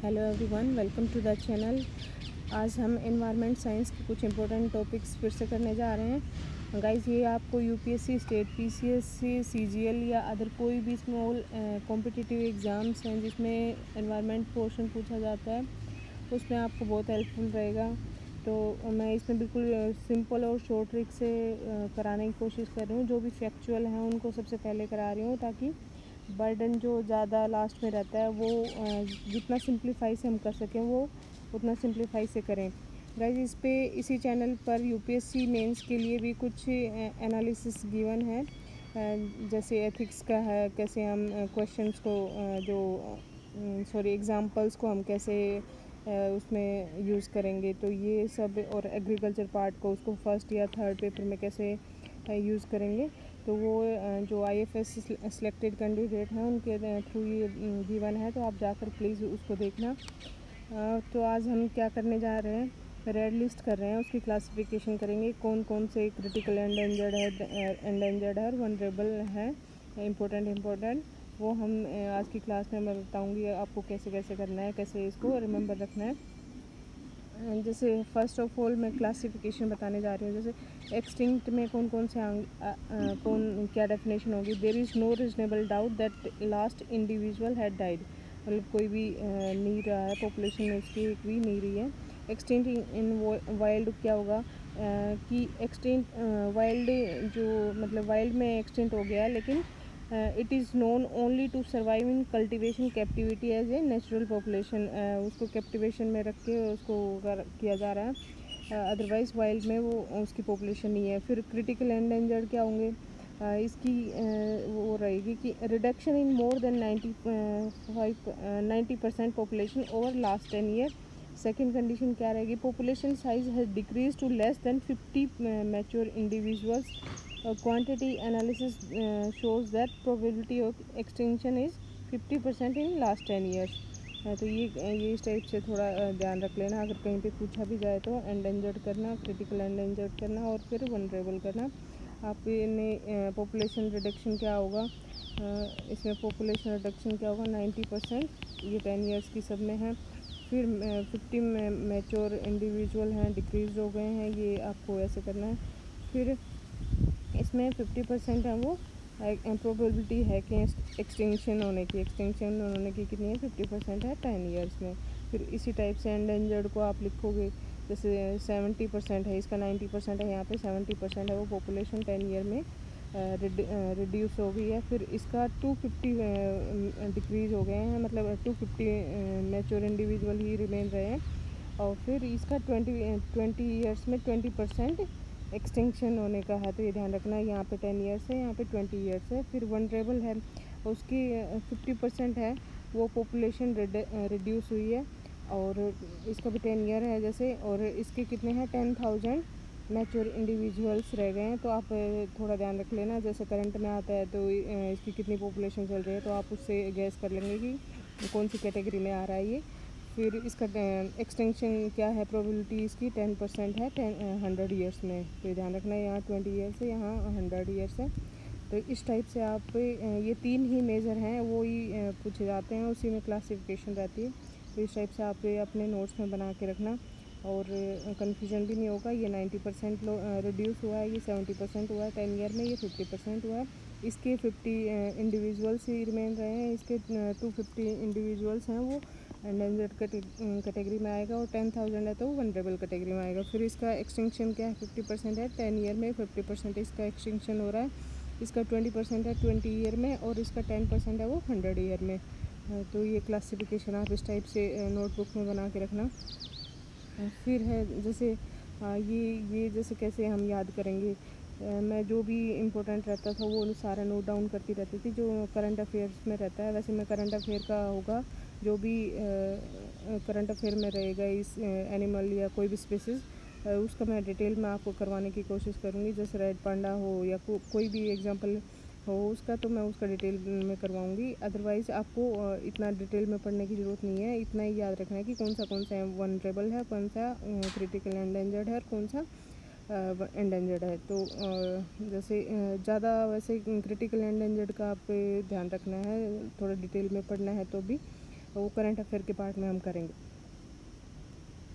Hello everyone, welcome to the channel. आज हम environment science के कुछ इंपॉर्टेंट टॉपिक्स फिर से करने जा रहे हैं। गाइस, ये आपको यूपीएससी, स्टेट पीसीएससी, सीजीएल या अदर कोई भी स्मॉल कॉम्पिटिटिव एग्ज़ाम्स हैं जिसमें एनवायरनमेंट पोर्शन पूछा जाता है, उसमें आपको बहुत हेल्पफुल रहेगा। तो मैं इसमें बिल्कुल सिंपल और शॉर्ट ट्रिक से कराने की कोशिश कर रही हूँ। जो भी फैक्चुअल हैं उनको सबसे पहले करा रही हूँ ताकि बर्डन जो ज़्यादा लास्ट में रहता है वो जितना सिंप्लीफाई से हम कर सकें वो उतना सिंप्लीफाई से करें। गाइस, इस पे इसी चैनल पर यूपीएससी मेंस के लिए भी कुछ एनालिसिस गिवन है, जैसे एथिक्स का है, कैसे हम क्वेश्चंस को एग्जांपल्स को हम कैसे उसमें यूज़ करेंगे, तो ये सब, और एग्रीकल्चर पार्ट को उसको फर्स्ट या थर्ड पेपर में कैसे यूज़ करेंगे, तो वो जो आईएफएस सिलेक्टेड कैंडिडेट हैं उनके थ्रू ये गिवन है, तो आप जाकर प्लीज़ उसको देखना। तो आज हम क्या करने जा रहे हैं, रेड लिस्ट कर रहे हैं, उसकी क्लासिफिकेशन करेंगे, कौन कौन से क्रिटिकल एंडेंजर्ड है और वनरेबल है, इम्पोर्टेंट वो हम आज की क्लास में मैं बताऊँगी आपको कैसे कैसे करना है, कैसे इसको रिमेंबर रखना है। जैसे फर्स्ट ऑफ ऑल मैं क्लासिफिकेशन बताने जा रही हूँ। जैसे एक्सटिंक्ट में कौन कौन से कौन क्या डेफिनेशन होगी। There is no reasonable doubt that last individual had died, मतलब कोई भी नहीं रहा है, पॉपुलेशन में इसकी एक भी नहीं रही है। एक्सटिंक्ट इन वाइल्ड क्या होगा कि एक्सटिंक्ट वाइल्ड जो मतलब वाइल्ड में एक्सटिंक्ट हो गया, लेकिन it is known only to survive in cultivation captivity as a natural population, उसको कैप्टिवेशन में रख के उसको किया जा रहा है, अदरवाइज़ वाइल्ड में वो उसकी पॉपुलेशन नहीं है। फिर क्रिटिकल एंडेंजर्ड क्या होंगे, इसकी वो रहेगी कि reduction in more than 90% population over last 10 year. Second condition क्या रहेगी, population size has decrease to less than 50 mature individuals. quantity analysis shows that probability of extinction is 50% in last 10 years। तो ये इस टाइप से थोड़ा ध्यान रख लेना, अगर कहीं पे पूछा भी जाए तो एंडेंजर्ड करना, क्रिटिकल एंडेंजर्ड करना और फिर वनरेबल करना। आपने पॉपुलेशन रिडक्शन क्या होगा, इसमें पॉपुलेशन रिडक्शन क्या होगा 90%, ये 10 ईयर्स की सब में है। फिर 50 मैच्योर इंडिविजुअल हैं डिक्रीज हो गए हैं, ये आपको ऐसे करना है। फिर इसमें 50% है वो प्रोबेबिलिटी है कि एक्सटिंक्शन होने की कितनी है, 50% है 10 ईयर्स में। फिर इसी टाइप से एंडेंजर्ड को आप लिखोगे, जैसे 70% है, इसका 90% है, यहाँ पे 70% है वो पॉपुलेशन 10 ईयर में रिड्यूस हो गई है। फिर इसका 250 डिक्रीज़ हो गए हैं, मतलब 250 मैच्योर इंडिविजुअल ही रिमेन रहे हैं। और फिर इसका 20 ईयर्स में 20% एक्सटेंशन होने का है, तो ये ध्यान रखना है। यहाँ पे 10 ईयर्स है, यहाँ पे 20 ईयर्स है। फिर वनरेबल है, उसकी 50% है, वो पॉपुलेशन रिड्यूस हुई है, और इसका भी 10 ईयर है जैसे, और इसके कितने हैं 10,000 मैच्योर इंडिविजुअल्स रह गए हैं। तो आप थोड़ा ध्यान रख लेना, जैसे करंट में आता है तो इसकी कितनी पॉपुलेशन चल रही है, तो आप उससे गैस कर लेंगे कि कौन सी कैटेगरी में आ रहा है ये। फिर इसका एक्सटेंशन क्या है, प्रोबेबिलिटी इसकी 10% है 100 ईयर्स में, तो ध्यान रखना है। यहाँ 20 ईयर्स है, यहाँ 100 ईयर्स है। तो इस टाइप से आप ये तीन ही मेजर हैं, वो ही पूछे जाते हैं, उसी में क्लासिफिकेशन रहती है। तो इस टाइप से आप अपने नोट्स में बना के रखना, और कन्फ्यूजन भी नहीं होगा। ये 90% रिड्यूस हुआ है, ये 70% हुआ है 10 ईयर में, ये 50% हुआ है। इसके 50 इंडिविजुअल्स ही रिमेन रहे हैं, इसके 250 इंडिविजुअल्स हैं वो एंडेंजर्ड कैटेगरी में आएगा, और 10,000 है तो वनरेबल कैटेगरी में आएगा। फिर इसका एक्सटिंक्शन क्या है, 50% है 10 ईयर में, 50% इसका एक्सटिंक्शन हो रहा है। इसका 20% है 20 ईयर में, और इसका 10% है वो 100 ईयर में। तो ये क्लासिफिकेशन आप इस टाइप से नोटबुक में बना के रखना। फिर है जैसे ये जैसे कैसे हम याद करेंगे, मैं जो भी इम्पोर्टेंट रहता था वो सारा नोट डाउन करती रहती थी, जो करंट अफेयर्स में रहता है। वैसे मैं करंट अफेयर का होगा, जो भी करंट अफेयर में रहेगा इस एनिमल या कोई भी स्पीसीज़, उसका मैं डिटेल में आपको करवाने की कोशिश करूँगी। जैसे रेड पांडा हो या कोई भी एग्जांपल हो उसका, तो मैं उसका डिटेल में करवाऊँगी। अदरवाइज़ आपको इतना डिटेल में पढ़ने की ज़रूरत नहीं है, इतना ही याद रखना है कि कौन सा वनरेबल है, कौन सा क्रिटिकल एंडेंजर्ड है, और कौन सा एंडेंजर्ड है। तो जैसे ज़्यादा वैसे क्रिटिकल एंडेंजर्ड का आप ध्यान रखना है, थोड़ा डिटेल में पढ़ना है तो भी। वो करंट अफेयर के पार्ट में हम करेंगे।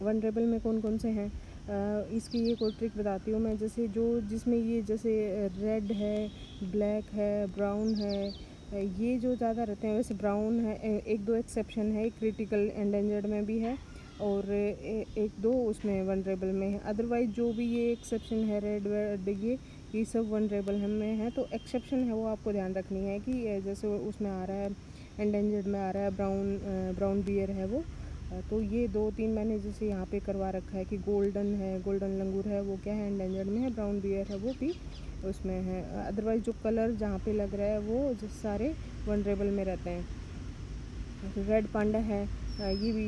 वनरेबल में कौन कौन से हैं, इसकी एक और ट्रिक बताती हूँ मैं। जैसे जो जिसमें ये जैसे रेड है, ब्लैक है, ब्राउन है, ये जो ज़्यादा रहते हैं। वैसे ब्राउन है, एक दो एक्सेप्शन है, क्रिटिकल एंडेंजर्ड में भी है और एक दो उसमें वनरेबल में है। अदरवाइज जो भी ये एक्सेप्शन है, रेड वेड, ये सब वनरेबल में है। तो एक्सेप्शन है वो आपको ध्यान रखनी है कि जैसे उसमें आ रहा है, एंडेंजर्ड में आ रहा है ब्राउन बियर है वो। तो ये 2-3 मैंने जैसे यहाँ पे करवा रखा है कि गोल्डन लंगूर है, वो क्या है, एंडेंजर्ड में है। ब्राउन बियर है, वो भी उसमें है। अदरवाइज जो कलर जहाँ पे लग रहा है वो जो सारे वनरेबल में रहते हैं। रेड पांडा है, ये भी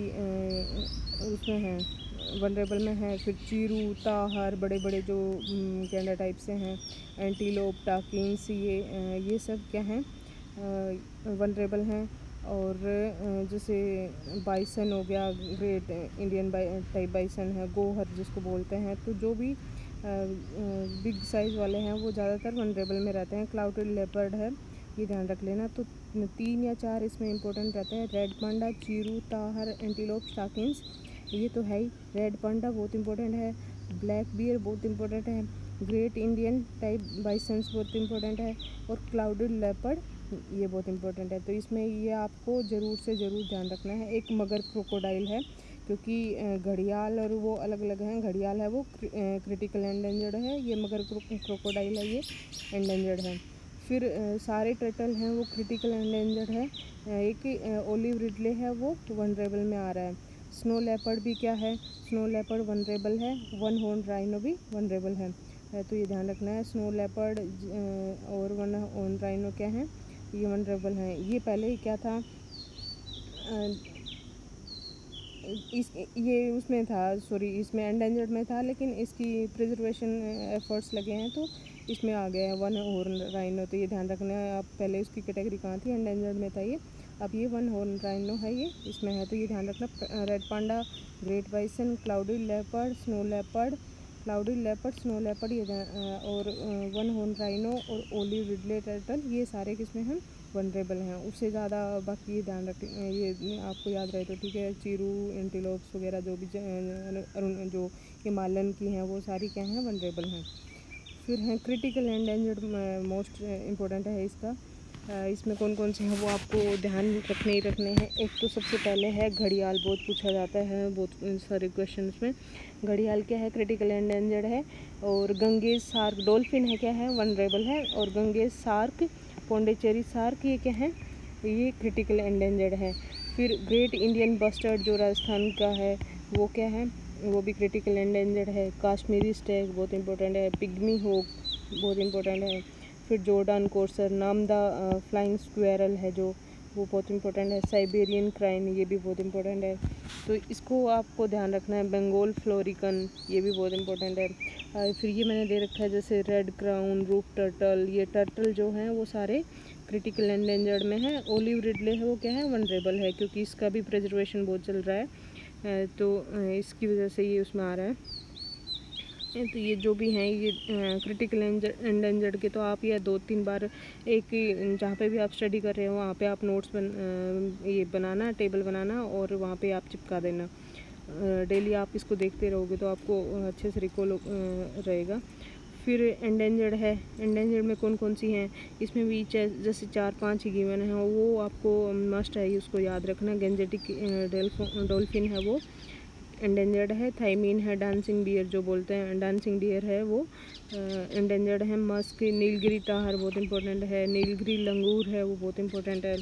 उसमें है, वनरेबल में है। फिर चीरू, ताहर, बड़े बड़े जो गैंडा टाइप से हैं, एंटीलोप, टाकिन्स, ये सब क्या हैं, वनरेबल हैं। और जैसे बाइसन हो गया, ग्रेट इंडियन टाइप बाइसन है, गोहर जिसको बोलते हैं। तो जो भी बिग साइज़ वाले हैं वो ज़्यादातर वनरेबल में रहते हैं। क्लाउडेड लेपर्ड है, ये ध्यान रख लेना। तो 3 या 4 इसमें इंपॉर्टेंट रहते हैं। Red panda, chiru, tahr, antelope, स्टाकिन्स, ये तो है ही। रेड पांडा बहुत इंपॉर्टेंट है, ब्लैक बियर बहुत इंपॉर्टेंट है, ग्रेट इंडियन टाइप बाइसन्स बहुत इंपॉर्टेंट है, और क्लाउडेड लेपर्ड ये बहुत इंपॉर्टेंट है। तो इसमें ये आपको ज़रूर से ज़रूर ध्यान रखना है। एक मगर क्रोकोडाइल है, क्योंकि घड़ियाल और वो अलग अलग हैं। घड़ियाल है वो क्रिटिकल एंडेंजर्ड है, ये मगर क्रोकोडाइल है, ये एंडेंजर्ड है। फिर सारे टर्टल हैं वो क्रिटिकल एंडेंजर्ड है। एक ओलिव रिडले है, वो वनरेबल में आ रहा है। स्नो लेपर्ड भी क्या है, स्नो लेपर्ड वनरेबल है। वन हॉर्न राइनो भी वनरेबल है। तो ये ध्यान रखना है। स्नो लेपर्ड और वन हॉर्न राइनो क्या है, ये वनरेबल हैं। ये पहले ही क्या था, ये उसमें था, सॉरी, इसमें एंडेंजर्ड में था, लेकिन इसकी प्रिजर्वेशन एफर्ट्स लगे हैं तो इसमें आ गया है वन हॉर्न राइनो। तो ये ध्यान रखना है आप, पहले उसकी कैटेगरी कहाँ थी, एंडेंजर्ड में था ये, अब ये वन हॉर्न राइनो है, ये इसमें है। तो ये ध्यान रखना। Red panda, great bison, clouded leopard, snow leopard, clouded leopard, snow leopard, ये और वन हॉर्न राइनो और ओलिव रिडले टर्टल, ये सारे किसमें हैं, वनरेबल हैं। उससे ज़्यादा बाकी ये ध्यान रख, ये आपको याद रहे तो ठीक है। चीरू, एंटीलोप्स वगैरह जो भी जो हिमालयन की हैं वो सारी क्या हैं, वनरेबल हैं। फिर हैं क्रिटिकल एंडेंजर्ड, मोस्ट इम्पोर्टेंट है इसका। इसमें कौन कौन से हैं वो आपको ध्यान रखने ही रखने हैं। एक तो सबसे पहले है घड़ियाल, बहुत पूछा जाता है बहुत सारे क्वेश्चन में। घड़ियाल क्या है, क्रिटिकल एंडेंजर्ड है। और गंगेज सार्क, डॉल्फिन है, क्या है, वनरेबल है। और गंगेज सार्क, पौंडीचेरी सार्क, ये क्या है, ये क्रिटिकल एंडेंजर्ड है। फिर ग्रेट इंडियन बस्टर्ड जो राजस्थान का है वो क्या है, वो भी क्रिटिकल एंडेंजर्ड है। काश्मीरी स्टैग बहुत इंपॉर्टेंट है। पिग्मी होक बहुत इंपॉर्टेंट है। फिर जॉर्डन कोर्सर, नामदा फ्लाइंग स्क्वेरल है जो, वो बहुत इंपॉर्टेंट है। साइबेरियन क्राइन, ये भी बहुत इंपॉर्टेंट है, तो इसको आपको ध्यान रखना है। बंगाल फ्लोरिकन, ये भी बहुत इंपॉर्टेंट है। फिर ये मैंने दे रखा है जैसे रेड क्राउन, रूफ टर्टल, ये टर्टल जो हैं वो सारे क्रिटिकल एंडेंजर्ड में है। ओलिव रिडले है, वो क्या है, वनरेबल है, क्योंकि इसका भी प्रिजर्वेशन बहुत चल रहा है, तो इसकी वजह से ये उसमें आ रहा है। तो ये जो भी हैं ये क्रिटिकल एंडेंजर्ड के, तो आप ये 2-3 बार एक जहाँ पे भी आप स्टडी कर रहे हो वहाँ पे आप नोट्स ये बनाना, टेबल बनाना और वहाँ पे आप चिपका देना। डेली आप इसको देखते रहोगे तो आपको अच्छे से रिकॉल रहेगा। फिर एंडेंजर्ड है, एंडेंजर्ड में कौन कौन सी हैं, इसमें भी जैसे 4-5 ही गिवन हैं, वो आपको मस्ट है, उसको याद रखना। गेंजेटिक डॉल्फिन है वो एंडेंजर्ड है। थाइमीन है, डांसिंग डियर जो बोलते हैं, डांसिंग डियर है वो एंडेंजर्ड है। मस्क, नीलगिरी ताहर बहुत इंपॉर्टेंट है। नीलगिरी लंगूर है, वो बहुत इंपॉर्टेंट है।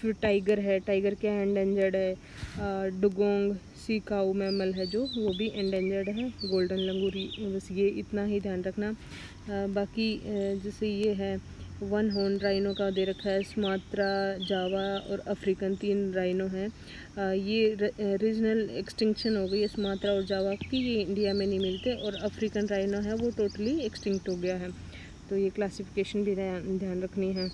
फिर टाइगर है, टाइगर क्या है, एंडेंजर्ड है। डुगोंग सी काऊ मैमल है जो, वो भी एंडेंजर्ड है। गोल्डन लंगूरी, बस ये इतना ही ध्यान रखना। बाकी जैसे ये है वन हॉर्न राइनो का दे रखा है, सुमात्रा, जावा और अफ्रीकन 3 राइनो हैं। ये रीजनल एक्सटिंक्शन हो गई है सुमात्रा और जावा की, ये इंडिया में नहीं मिलते। और अफ्रीकन राइनो है वो टोटली एक्सटिंक्ट हो गया है। तो ये क्लासिफिकेशन भी ध्यान रखनी है।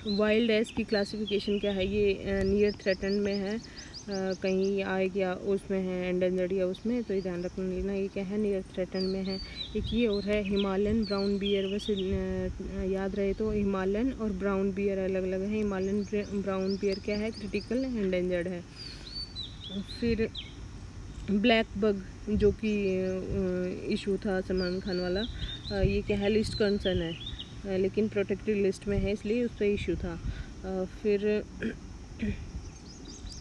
वाइल्ड एस की क्लासिफिकेशन क्या है, ये नियर थ्रेटन में है। कहीं आए क्या उसमें है एंडेंजर्ड या उसमें, तो ये ध्यान रखना लेना। ये क्या है, नियर थ्रेटन में है। एक ये और है हिमालयन ब्राउन बियर, वैसे याद रहे तो हिमालयन और ब्राउन बियर अलग अलग है। हिमालयन ब्राउन बियर क्या है, क्रिटिकल एंडेंजर्ड है। फिर ब्लैक बग जो कि इशू था सलमान खान वाला, ये क्या है, लिस्ट कंसर्न है, लेकिन प्रोटेक्टेड लिस्ट में है इसलिए उस पर इशू था। फिर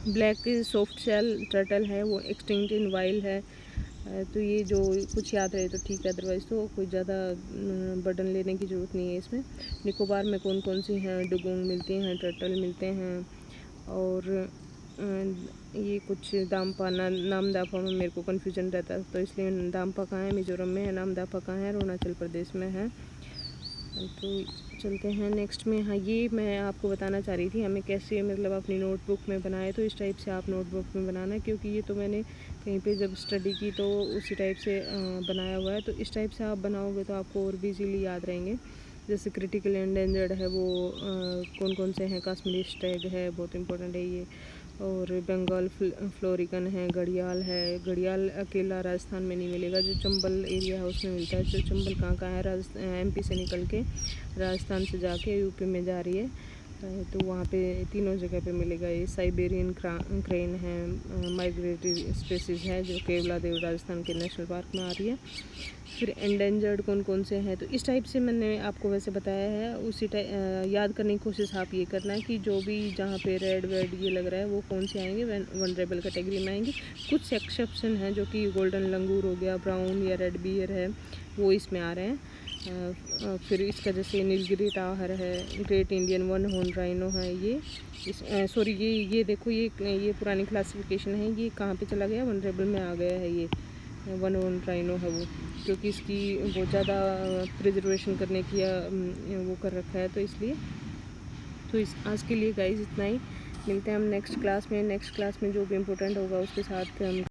ब्लैक सॉफ्ट शेल टर्टल है, वो एक्सटिंक्ट इन वाइल्ड है। तो ये जो कुछ याद रहे तो ठीक है, अदरवाइज़ तो कोई ज़्यादा बर्डन लेने की ज़रूरत नहीं है इसमें। निकोबार में कौन कौन सी हैं, डुगोंग मिलती हैं, टर्टल मिलते हैं, और ये कुछ दाम्पा नामदाफा में मेरे को कन्फ्यूजन रहता है, तो इसलिए दाम्पा कहाँ है, मिजोरम में है, नामदाफा कहाँ है, अरुणाचल प्रदेश में है। तो चलते हैं नेक्स्ट में। हाँ, ये मैं आपको बताना चाह रही थी हमें कैसे मतलब अपनी नोटबुक में बनाए, तो इस टाइप से आप नोटबुक में बनाना, क्योंकि ये तो मैंने कहीं पे जब स्टडी की तो उसी टाइप से बनाया हुआ है। तो इस टाइप से आप बनाओगे तो आपको और भी इजीली याद रहेंगे। जैसे क्रिटिकल एंडेंजर्ड है वो कौन कौन से हैं, कश्मीरी स्टैग है, बहुत इंपॉर्टेंट है ये, और बंगाल फ्लोरिकन है, घड़ियाल है। घड़ियाल अकेला राजस्थान में नहीं मिलेगा, जो चंबल एरिया है उसमें मिलता है। जो चंबल कहाँ है, एमपी से निकल के राजस्थान से जाके यूपी में जा रही है, तो वहाँ पे तीनों जगह पे मिलेगा। ये साइबेरियन क्रेन है, माइग्रेटरी स्पेसीज है, जो केवलादेव राजस्थान के नेशनल पार्क में आ रही है। फिर एंडेंजर्ड कौन कौन से हैं, तो इस टाइप से मैंने आपको वैसे बताया है, उसी याद करने की कोशिश आप ये करना है कि जो भी जहाँ पे रेड वेड ये लग रहा है वो कौन से आएंगे, वनरेबल कैटेगरी में आएंगे। कुछ एक्सेप्शन हैं, जो कि गोल्डन लंगूर हो गया, ब्राउन या रेड बियर है, वो इसमें आ रहे हैं। फिर इसका जैसे नीलगिरी टावर है, great Indian one horn rhino है, ये सॉरी ये देखो, ये पुरानी क्लासिफिकेशन है, ये कहाँ पे चला गया, वनरेबल में आ गया है। ये वन हॉर्न राइनो है वो, क्योंकि इसकी बहुत ज़्यादा प्रिजर्वेशन करने की वो कर रखा है, तो इसलिए। तो इस आज के लिए गाइस इतना ही, मिलते हैं हम नेक्स्ट क्लास में। नेक्स्ट क्लास में जो भी इम्पोर्टेंट होगा उसके साथ हम